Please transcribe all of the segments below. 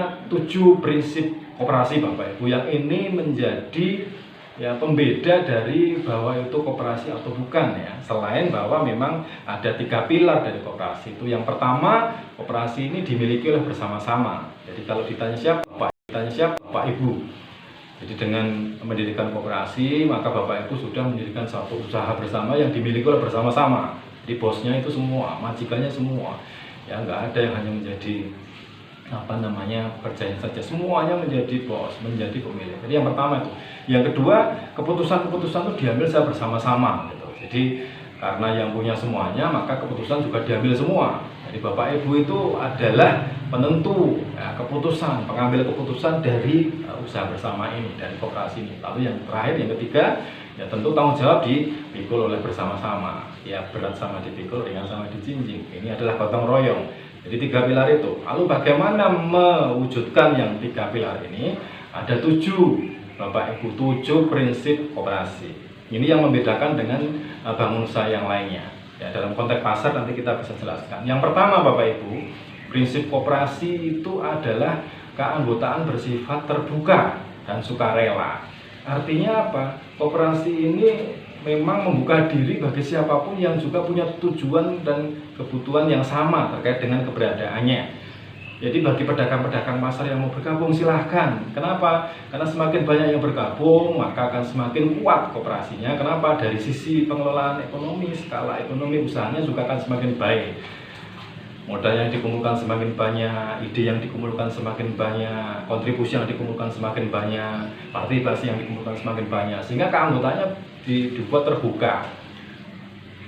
namanya 7 prinsip koperasi Bapak Ibu, yang ini menjadi ya pembeda dari bahwa itu koperasi atau bukan ya. Selain bahwa memang ada 3 pilar dari koperasi itu. Yang pertama, koperasi ini dimiliki oleh bersama-sama. Jadi kalau ditanya siapa Bapak Ibu. Jadi dengan mendirikan koperasi, maka Bapak Ibu sudah mendirikan satu usaha bersama yang dimiliki oleh bersama-sama. Jadi bosnya itu semua, majikannya semua. Ya nggak ada yang hanya menjadi kerjanya saja, semuanya menjadi bos, menjadi pemilik. Jadi yang pertama itu. Yang kedua, keputusan-keputusan itu diambil secara bersama-sama gitu. Jadi karena yang punya semuanya, maka keputusan juga diambil semua. Jadi Bapak Ibu itu adalah penentu ya, keputusan, pengambil keputusan dari usaha bersama ini, dari koperasi ini. Lalu yang terakhir, yang ketiga, ya tentu tanggung jawab dipikul oleh bersama-sama. Ya berat sama dipikul, ringan sama dijinjing. Ini adalah gotong royong. Jadi 3 pilar itu. Lalu bagaimana mewujudkan yang 3 pilar ini? Ada 7 Bapak Ibu, 7 prinsip koperasi. Ini yang membedakan dengan bank usaha yang lainnya. Ya, dalam konteks pasar nanti kita bisa jelaskan. Yang pertama Bapak Ibu, prinsip koperasi itu adalah keanggotaan bersifat terbuka dan sukarela. Artinya apa? Koperasi ini memang membuka diri bagi siapapun yang juga punya tujuan dan kebutuhan yang sama terkait dengan keberadaannya. Jadi bagi pedagang-pedagang pasar yang mau bergabung silahkan. Kenapa? Karena semakin banyak yang bergabung, maka akan semakin kuat koperasinya. Kenapa? Dari sisi pengelolaan ekonomi, skala ekonomi usahanya juga akan semakin baik. Modal yang dikumpulkan semakin banyak, ide yang dikumpulkan semakin banyak, kontribusi yang dikumpulkan semakin banyak, partisipasi yang dikumpulkan semakin banyak, sehingga keanggotaannya dibuat terbuka.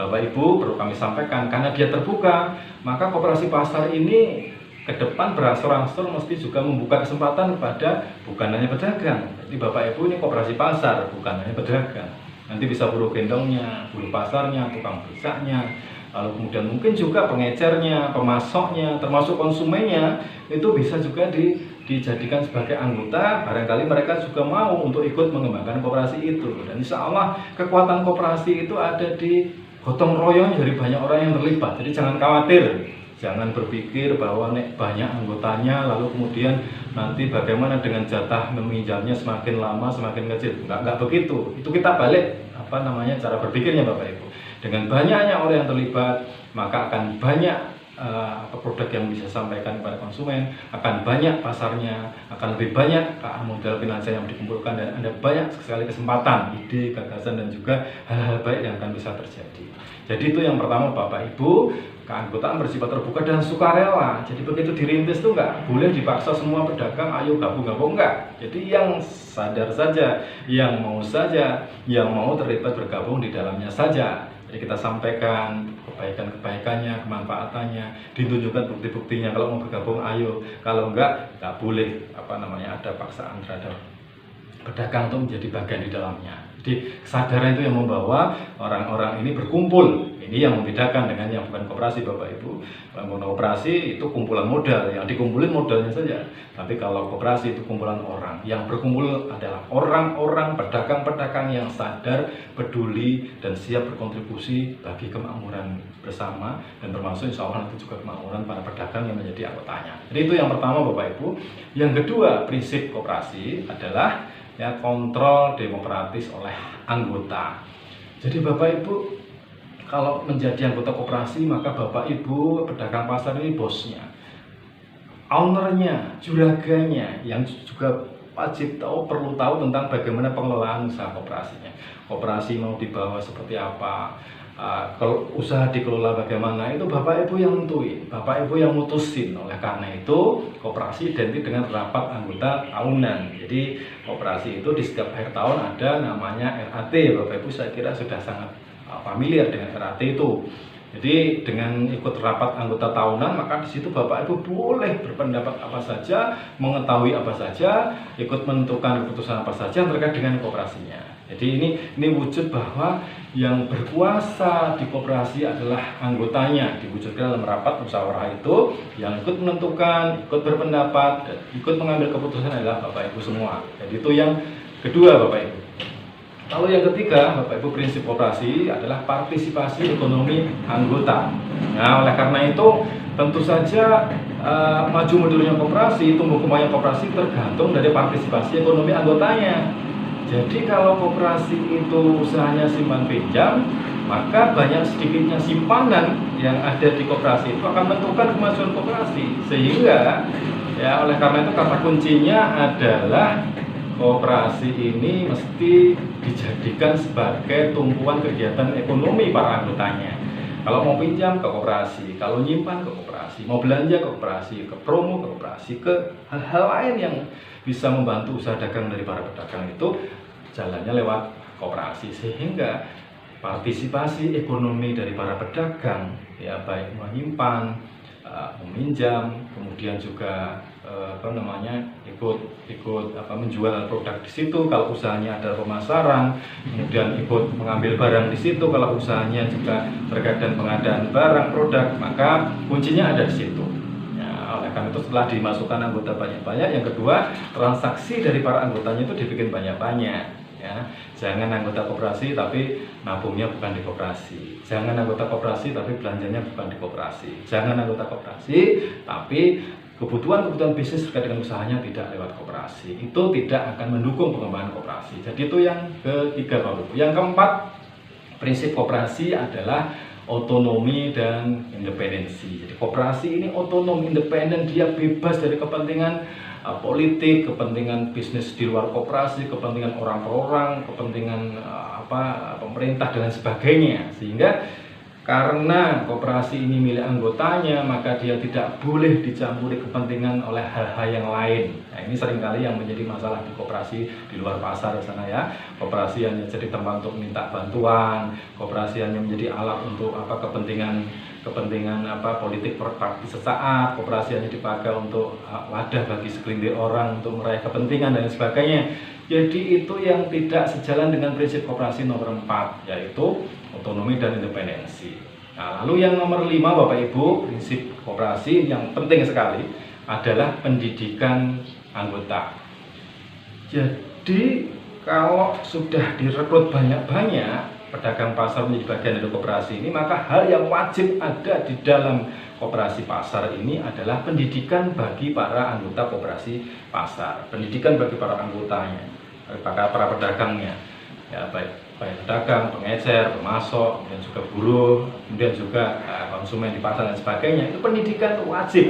Bapak Ibu, perlu kami sampaikan, karena dia terbuka, maka koperasi pasar ini ke depan berangsur-angsur mesti juga membuka kesempatan kepada bukan hanya pedagang. Jadi Bapak Ibu ini koperasi pasar, bukan hanya pedagang. Nanti bisa buruh gendongnya, buruh pasarnya, tukang becaknya, lalu kemudian mungkin juga pengecernya, pemasoknya, termasuk konsumennya, itu bisa juga dijadikan sebagai anggota. Barangkali mereka juga mau untuk ikut mengembangkan koperasi itu. Dan insya Allah kekuatan koperasi itu ada di gotong royong dari banyak orang yang terlibat. Jadi jangan khawatir, jangan berpikir bahwa banyak anggotanya lalu kemudian nanti bagaimana dengan jatah meminjamnya semakin lama semakin kecil. Enggak begitu. Itu kita balik cara berpikirnya Bapak Ibu. Dengan banyaknya orang yang terlibat, maka akan banyak produk yang bisa sampaikan kepada konsumen, akan banyak pasarnya, akan lebih banyak modal finansial yang dikumpulkan, dan ada banyak sekali kesempatan, ide, gagasan, dan juga hal-hal baik yang akan bisa terjadi. Jadi itu yang pertama Bapak Ibu, keanggotaan bersifat terbuka dan sukarela. Jadi begitu dirintis itu nggak boleh dipaksa semua pedagang ayo gabung-gabung, enggak. Jadi yang sadar saja, yang mau saja, yang mau terlibat bergabung di dalamnya saja. Jadi kita sampaikan kebaikan-kebaikannya, kemanfaatannya, ditunjukkan bukti-buktinya. Kalau mau bergabung ayo, kalau enggak boleh ada paksaan terhadap pedagang untuk menjadi bagian di dalamnya. Jadi kesadaran itu yang membawa orang-orang ini berkumpul. Ini yang membedakan dengan yang bukan koperasi Bapak Ibu. Kalau koperasi itu kumpulan modal, yang dikumpulin modalnya saja. Tapi kalau koperasi itu kumpulan orang. Yang berkumpul adalah orang-orang, pedagang-pedagang yang sadar, peduli, dan siap berkontribusi bagi kemakmuran bersama. Dan termasuk insya Allah nanti juga kemakmuran para pedagang yang menjadi anggotanya. Jadi itu yang pertama Bapak Ibu. Yang kedua, prinsip koperasi adalah kontrol demokratis oleh anggota. Jadi Bapak Ibu, kalau menjadi anggota koperasi, maka Bapak Ibu pedagang pasar ini bosnya, ownernya, juraganya, yang juga wajib perlu tahu tentang bagaimana pengelolaan usaha koperasinya. Koperasi mau dibawa seperti apa, kalau usaha dikelola bagaimana, itu Bapak Ibu yang nentuin, Bapak Ibu yang mutusin. Oleh karena itu koperasi identik dengan rapat anggota tahunan. Jadi koperasi itu di setiap akhir tahun ada namanya RAT. Bapak Ibu saya kira sudah sangat familiar dengan RAT itu. Jadi dengan ikut rapat anggota tahunan, maka di situ Bapak Ibu boleh berpendapat apa saja, mengetahui apa saja, ikut menentukan keputusan apa saja terkait dengan koperasinya. Jadi ini wujud bahwa yang berkuasa di koperasi adalah anggotanya, diwujudkan dalam rapat musyawarah itu. Yang ikut menentukan, ikut berpendapat, dan ikut mengambil keputusan adalah Bapak Ibu semua. Jadi itu yang kedua Bapak Ibu. Lalu yang ketiga, Bapak Ibu, prinsip koperasi adalah partisipasi ekonomi anggota. Nah, oleh karena itu tentu saja maju mundurnya koperasi, tumbuh kembangnya koperasi tergantung dari partisipasi ekonomi anggotanya. Jadi kalau koperasi itu usahanya simpan pinjam, maka banyak sedikitnya simpanan yang ada di koperasi itu akan menentukan kemajuan koperasi. Sehingga ya oleh karena itu kata kuncinya adalah koperasi ini mesti dijadikan sebagai tumpuan kegiatan ekonomi para anggotanya. Kalau mau pinjam ke koperasi, kalau nyimpan ke koperasi, mau belanja ke koperasi, ke promo ke koperasi, ke hal-hal lain yang bisa membantu usaha dagang dari para pedagang itu jalannya lewat koperasi. Sehingga partisipasi ekonomi dari para pedagang ya baik menyimpan, meminjam, kemudian juga ikut menjual produk di situ kalau usahanya ada pemasaran, kemudian ikut mengambil barang di situ kalau usahanya juga terkait dengan pengadaan barang produk, maka kuncinya ada di situ. Ya, oleh karena itu setelah dimasukkan anggota banyak-banyak, yang kedua transaksi dari para anggotanya itu dibikin banyak-banyak. Ya, jangan anggota koperasi tapi nabungnya bukan di koperasi, jangan anggota koperasi tapi belanjanya bukan di koperasi, jangan anggota koperasi tapi kebutuhan bisnis terkait dengan usahanya tidak lewat koperasi. Itu tidak akan mendukung pengembangan koperasi. Jadi itu yang ketiga Bapak Ibu. Yang keempat, prinsip koperasi adalah otonomi dan independensi. Jadi koperasi ini otonom, independen, dia bebas dari kepentingan politik, kepentingan bisnis di luar koperasi, kepentingan orang per orang, kepentingan pemerintah dan lain sebagainya. Sehingga karena koperasi ini milik anggotanya, maka dia tidak boleh dicampuri kepentingan oleh hal-hal yang lain. Nah, ini seringkali yang menjadi masalah di koperasi di luar pasar sana ya. Koperasi hanya jadi tempat untuk minta bantuan, koperasi hanya menjadi alat untuk kepentingan politik praktis sesaat, koperasi hanya dipakai untuk wadah bagi segelintir orang untuk meraih kepentingan dan sebagainya. Jadi itu yang tidak sejalan dengan prinsip koperasi nomor 4, yaitu otonomi dan independensi. Nah, lalu yang nomor 5 Bapak Ibu, prinsip koperasi yang penting sekali adalah pendidikan anggota. Jadi kalau sudah direkrut banyak-banyak pedagang pasar menjadi bagian dari koperasi ini, maka hal yang wajib ada di dalam koperasi pasar ini adalah pendidikan bagi para anggota koperasi pasar, pendidikan bagi para anggotanya, para pedagangnya, ya baik pedagang, pengecer, pemasok, kemudian juga buruh, kemudian juga konsumen di pasar dan sebagainya. Itu pendidikan itu wajib.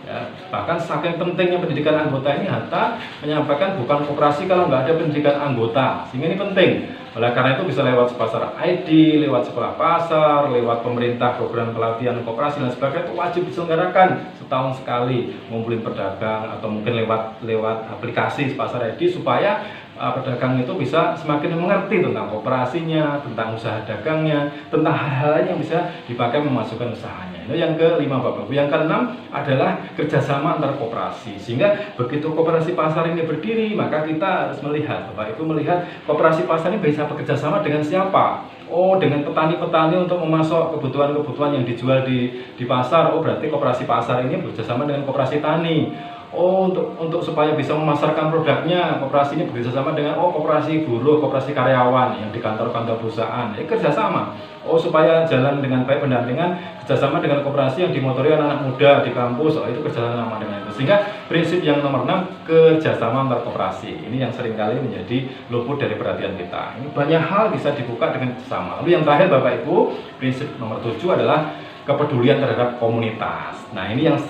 Ya, bahkan saking pentingnya pendidikan anggota ini, Hatta menyampaikan bukan koperasi kalau nggak ada pendidikan anggota. Sehingga ini penting. Oleh karena itu bisa lewat pasar ID, lewat sekolah pasar, lewat pemerintah program pelatihan koperasi dan sebagainya, itu wajib diselenggarakan setahun sekali, ngumpulin pedagang atau mungkin lewat aplikasi pasar ID supaya pedagang itu bisa semakin mengerti tentang koperasinya, tentang usaha dagangnya, tentang hal-hal yang bisa dipakai memasukkan usahanya. Itu yang kelima Bapak Ibu. Yang keenam adalah kerjasama antar koperasi. Sehingga begitu koperasi pasar ini berdiri, maka kita harus melihat, Bapak Ibu melihat koperasi pasar ini bisa bekerja sama dengan siapa? Oh, dengan petani-petani untuk memasok kebutuhan-kebutuhan yang dijual di pasar. Oh, berarti koperasi pasar ini bekerjasama dengan koperasi tani. Oh, untuk supaya bisa memasarkan produknya, koperasi ini bekerjasama dengan koperasi buruh, koperasi karyawan yang di kantor-kantor perusahaan. Kerjasama. Oh, supaya jalan dengan baik pendampingan, kerjasama dengan koperasi yang dimotori anak-anak muda di kampus. Oh, itu kerjasama dengan itu. Sehingga prinsip yang nomor 6, kerjasama antar koperasi. Ini yang seringkali menjadi luput dari perhatian kita. Ini banyak hal bisa dibuka dengan kerjasama. Lalu yang terakhir Bapak Ibu, prinsip nomor 7 adalah kepedulian terhadap komunitas. Nah, ini yang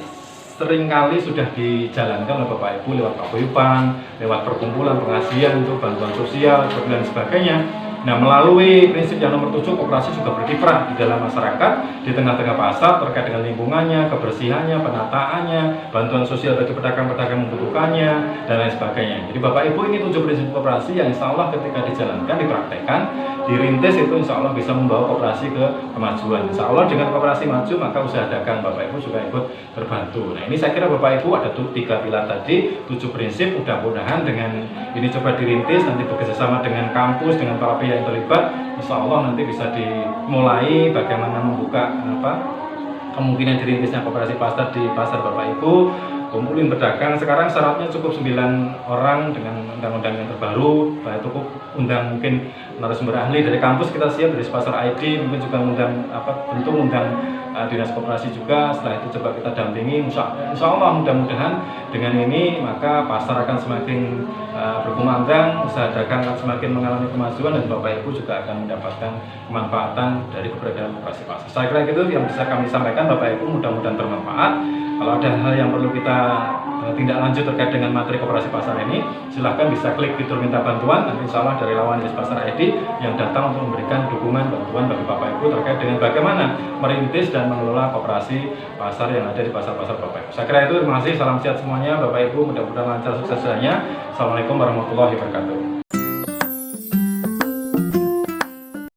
seringkali sudah dijalankan oleh Bapak Ibu lewat paguyuban, lewat perkumpulan, pengajian untuk bantuan sosial, dan sebagainya. Nah, melalui prinsip yang nomor 7, koperasi juga berkiprah di dalam masyarakat, di tengah-tengah pasar terkait dengan lingkungannya, kebersihannya, penataannya, bantuan sosial bagi pedagang-pedagang membutuhkannya, dan lain sebagainya. Jadi Bapak Ibu, ini 7 prinsip koperasi yang insya Allah ketika dijalankan, dipraktekkan, dirintis, itu insya Allah bisa membawa koperasi ke kemajuan. Insya Allah dengan koperasi maju, maka usaha dagang Bapak Ibu juga ikut terbantu. Nah, ini saya kira Bapak Ibu ada 3 pilar tadi, 7 prinsip. Mudah-mudahan dengan ini coba dirintis, nanti bekerjasama dengan kampus, dengan para pihak yang terlibat, insya Allah nanti bisa dimulai bagaimana membuka kemungkinan dirintisnya koperasi pasar di pasar Bapak Ibu. kumpulin pedagang. Sekarang syaratnya cukup 9 orang dengan undang-undang yang terbaru, cukup undang mungkin narasumber ahli dari kampus kita siap, dari Pasar ID mungkin juga undang tentu undang dinas koperasi juga. Setelah itu coba kita dampingi, insya Allah mudah-mudahan dengan ini maka pasar akan semakin berkumandang, usaha dagang akan semakin mengalami kemajuan, dan Bapak Ibu juga akan mendapatkan kemanfaatan dari keberadaan koperasi pasar. Saya kira itu yang bisa kami sampaikan Bapak Ibu, mudah-mudahan bermanfaat. Kalau ada hal yang perlu kita tindak lanjut terkait dengan materi koperasi pasar ini, silahkan bisa klik fitur minta bantuan. Nanti insya Allah dari lawan Dinas Pasar ID yang datang untuk memberikan dukungan bantuan bagi Bapak Ibu terkait dengan bagaimana merintis dan mengelola koperasi pasar yang ada di pasar-pasar Bapak Ibu. Saya kira itu, terima kasih, salam sehat semuanya Bapak Ibu, mudah-mudahan lancar suksesnya. Assalamualaikum warahmatullahi wabarakatuh.